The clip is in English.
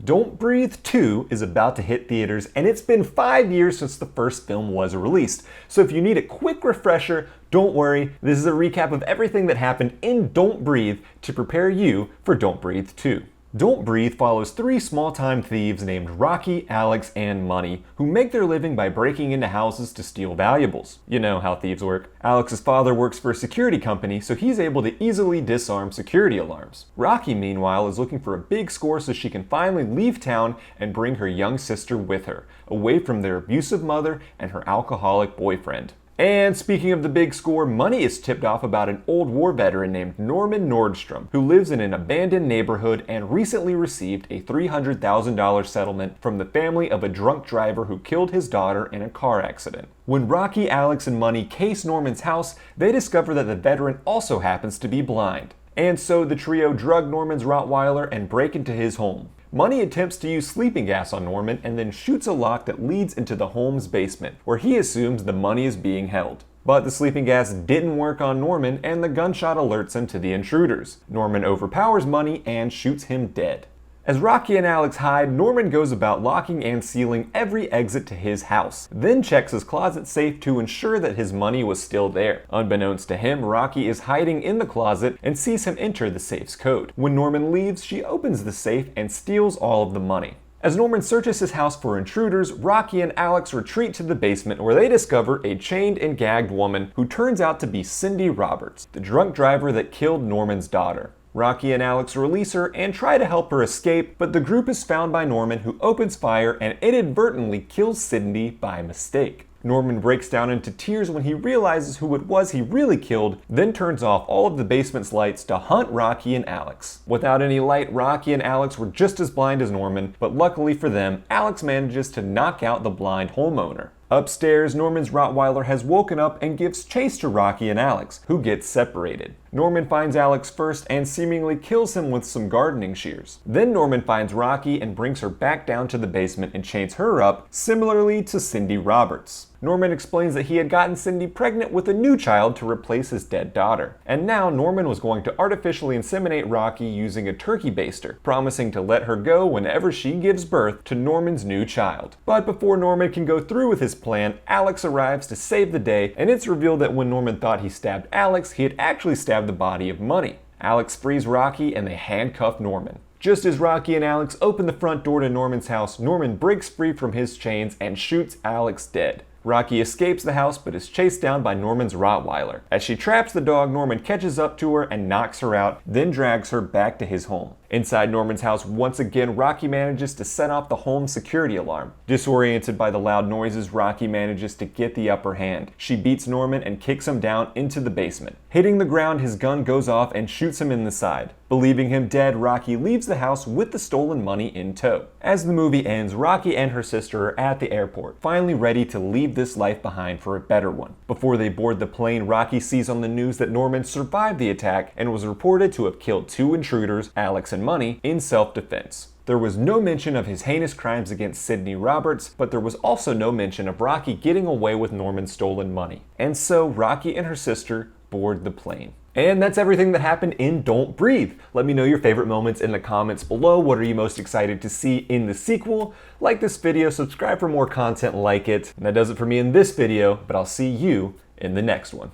Don't Breathe 2 is about to hit theaters, and it's been 5 years since the first film was released. So if you need a quick refresher, don't worry, this is a recap of everything that happened in Don't Breathe to prepare you for Don't Breathe 2. Don't Breathe follows three small-time thieves named Rocci, Alex, and Money, who make their living by breaking into houses to steal valuables. You know how thieves work. Alex's father works for a security company, so he's able to easily disarm security alarms. Rocci, meanwhile, is looking for a big score so she can finally leave town and bring her young sister with her, away from their abusive mother and her alcoholic boyfriend. And speaking of the big score, Money is tipped off about an old war veteran named Norman Nordstrom, who lives in an abandoned neighborhood and recently received a $300,000 settlement from the family of a drunk driver who killed his daughter in a car accident. When Rocci, Alex, and Money case Norman's house, they discover that the veteran also happens to be blind. And so the trio drug Norman's Rottweiler and break into his home. Money attempts to use sleeping gas on Norman and then shoots a lock that leads into the home's basement, where he assumes the money is being held. But the sleeping gas didn't work on Norman, and the gunshot alerts him to the intruders. Norman overpowers Money and shoots him dead. As Rocci and Alex hide, Norman goes about locking and sealing every exit to his house, then checks his closet safe to ensure that his money was still there. Unbeknownst to him, Rocci is hiding in the closet and sees him enter the safe's code. When Norman leaves, she opens the safe and steals all of the money. As Norman searches his house for intruders, Rocci and Alex retreat to the basement where they discover a chained and gagged woman who turns out to be Cindy Roberts, the drunk driver that killed Norman's daughter. Rocci and Alex release her and try to help her escape, but the group is found by Norman, who opens fire and inadvertently kills Cindy by mistake. Norman breaks down into tears when he realizes who it was he really killed, then turns off all of the basement's lights to hunt Rocci and Alex. Without any light, Rocci and Alex were just as blind as Norman, but luckily for them, Alex manages to knock out the blind homeowner. Upstairs, Norman's Rottweiler has woken up and gives chase to Rocci and Alex, who get separated. Norman finds Alex first and seemingly kills him with some gardening shears. Then Norman finds Rocci and brings her back down to the basement and chains her up, similarly to Cindy Roberts. Norman explains that he had gotten Cindy pregnant with a new child to replace his dead daughter. And now Norman was going to artificially inseminate Rocci using a turkey baster, promising to let her go whenever she gives birth to Norman's new child. But before Norman can go through with his plan, Alex arrives to save the day, and it's revealed that when Norman thought he stabbed Alex, he had actually stabbed the body of Money. Alex frees Rocci and they handcuff Norman. Just as Rocci and Alex open the front door to Norman's house, Norman breaks free from his chains and shoots Alex dead. Rocci escapes the house but is chased down by Norman's Rottweiler. As she traps the dog, Norman catches up to her and knocks her out, then drags her back to his home. Inside Norman's house, once again, Rocci manages to set off the home security alarm. Disoriented by the loud noises, Rocci manages to get the upper hand. She beats Norman and kicks him down into the basement. Hitting the ground, his gun goes off and shoots him in the side. Believing him dead, Rocci leaves the house with the stolen money in tow. As the movie ends, Rocci and her sister are at the airport, finally ready to leave this life behind for a better one. Before they board the plane, Rocci sees on the news that Norman survived the attack and was reported to have killed two intruders, Alex and Money, in self-defense. There was no mention of his heinous crimes against Cindy Roberts, but there was also no mention of Rocci getting away with Norman's stolen money. And so Rocci and her sister board the plane. And that's everything that happened in Don't Breathe. Let me know your favorite moments in the comments below. What are you most excited to see in the sequel? Like this video, subscribe for more content like it. And that does it for me in this video, but I'll see you in the next one.